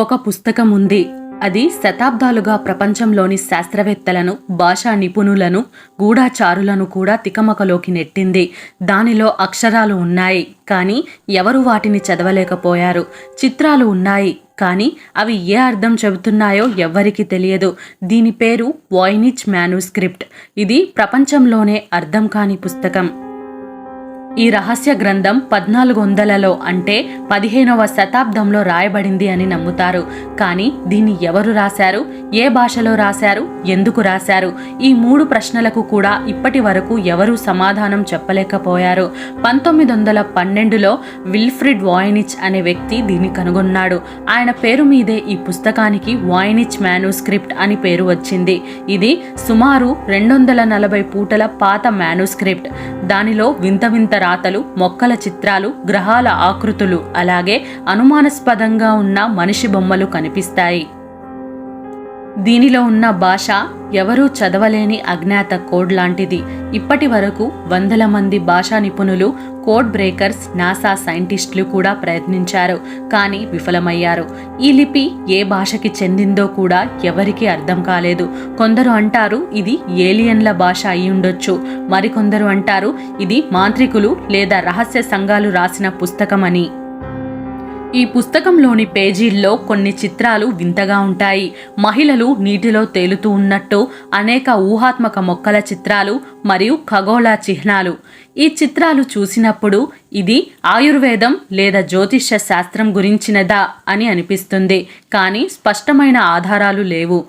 ఒక పుస్తకం ఉంది. అది శతాబ్దాలుగా ప్రపంచంలోని శాస్త్రవేత్తలను, భాషా నిపుణులను, గూఢచారులను కూడా తికమకలోకి నెట్టింది. దానిలో అక్షరాలు ఉన్నాయి, కానీ ఎవరు వాటిని చదవలేకపోయారు. చిత్రాలు ఉన్నాయి, కానీ అవి ఏ అర్థం చెబుతున్నాయో ఎవ్వరికీ తెలియదు. దీని పేరు వాయినిచ్ మ్యానుస్క్రిప్ట్. ఇది ప్రపంచంలోనే అర్థం కాని పుస్తకం. ఈ రహస్య గ్రంథం 1400లలో అంటే 15వ శతాబ్దంలో రాయబడింది అని నమ్ముతారు. కానీ దీన్ని ఎవరు రాశారు, ఏ భాషలో రాశారు, ఎందుకు రాశారు, ఈ 3 ప్రశ్నలకు కూడా ఇప్పటి వరకు ఎవరూ సమాధానం చెప్పలేకపోయారు. 1912లో విల్ఫ్రిడ్ వాయినిచ్ అనే వ్యక్తి దీన్ని కనుగొన్నాడు. ఆయన పేరు మీదే ఈ పుస్తకానికి వాయినిచ్ మ్యానుస్క్రిప్ట్ అని పేరు వచ్చింది. ఇది సుమారు 240 పూటల పాత మ్యానుస్క్రిప్ట్. దానిలో వింత వింత రాతలు, మొక్కల చిత్రాలు, గ్రహాల ఆకృతులు, అలాగే అనుమానాస్పదంగా ఉన్న మనిషి బొమ్మలు కనిపిస్తాయి. దీనిలో ఉన్న భాష ఎవరూ చదవలేని అజ్ఞాత కోడ్ లాంటిది. ఇప్పటి వరకు వందల మంది భాషా నిపుణులు, కోడ్ బ్రేకర్స్, నాసా సైంటిస్టులు కూడా ప్రయత్నించారు, కానీ విఫలమయ్యారు. ఈ లిపి ఏ భాషకి చెందిందో కూడా ఎవరికీ అర్థం కాలేదు. కొందరు అంటారు ఇది ఏలియన్ల భాష అయి ఉండొచ్చు, మరికొందరు అంటారు ఇది మాంత్రికులు లేదా రహస్య సంఘాలు రాసిన పుస్తకమని. ఈ పుస్తకంలోని పేజీల్లో కొన్ని చిత్రాలు వింతగా ఉంటాయి. మహిళలు నీటిలో తేలుతూ ఉన్నట్టు, అనేక ఊహాత్మక మొక్కల చిత్రాలు మరియు ఖగోళ చిహ్నాలు. ఈ చిత్రాలు చూసినప్పుడు ఇది ఆయుర్వేదం లేదా జ్యోతిష్య శాస్త్రం గురించినదా అని అనిపిస్తుంది, కానీ స్పష్టమైన ఆధారాలు లేవు.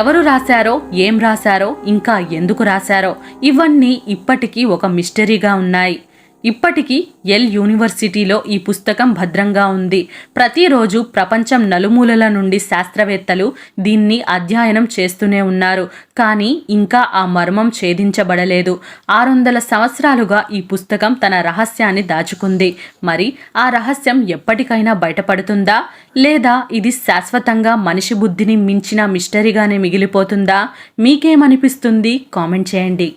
ఎవరు రాశారో, ఏం రాశారో, ఇంకా ఎందుకు రాశారో ఇవన్నీ ఇప్పటికీ ఒక మిస్టరీగా ఉన్నాయి. ఇప్పటికీ యెల్ యూనివర్సిటీలో ఈ పుస్తకం భద్రంగా ఉంది. ప్రతిరోజు ప్రపంచం నలుమూలల నుండి శాస్త్రవేత్తలు దీన్ని అధ్యయనం చేస్తూనే ఉన్నారు, కానీ ఇంకా ఆ మర్మం ఛేదించబడలేదు. 600 సంవత్సరాలుగా ఈ పుస్తకం తన రహస్యాన్ని దాచుకుంది. మరి ఆ రహస్యం ఎప్పటికైనా బయటపడుతుందా, లేదా ఇది శాశ్వతంగా మనిషి బుద్ధిని మించిన మిస్టరీగానే మిగిలిపోతుందా? మీకేమనిపిస్తుంది? కామెంట్ చేయండి.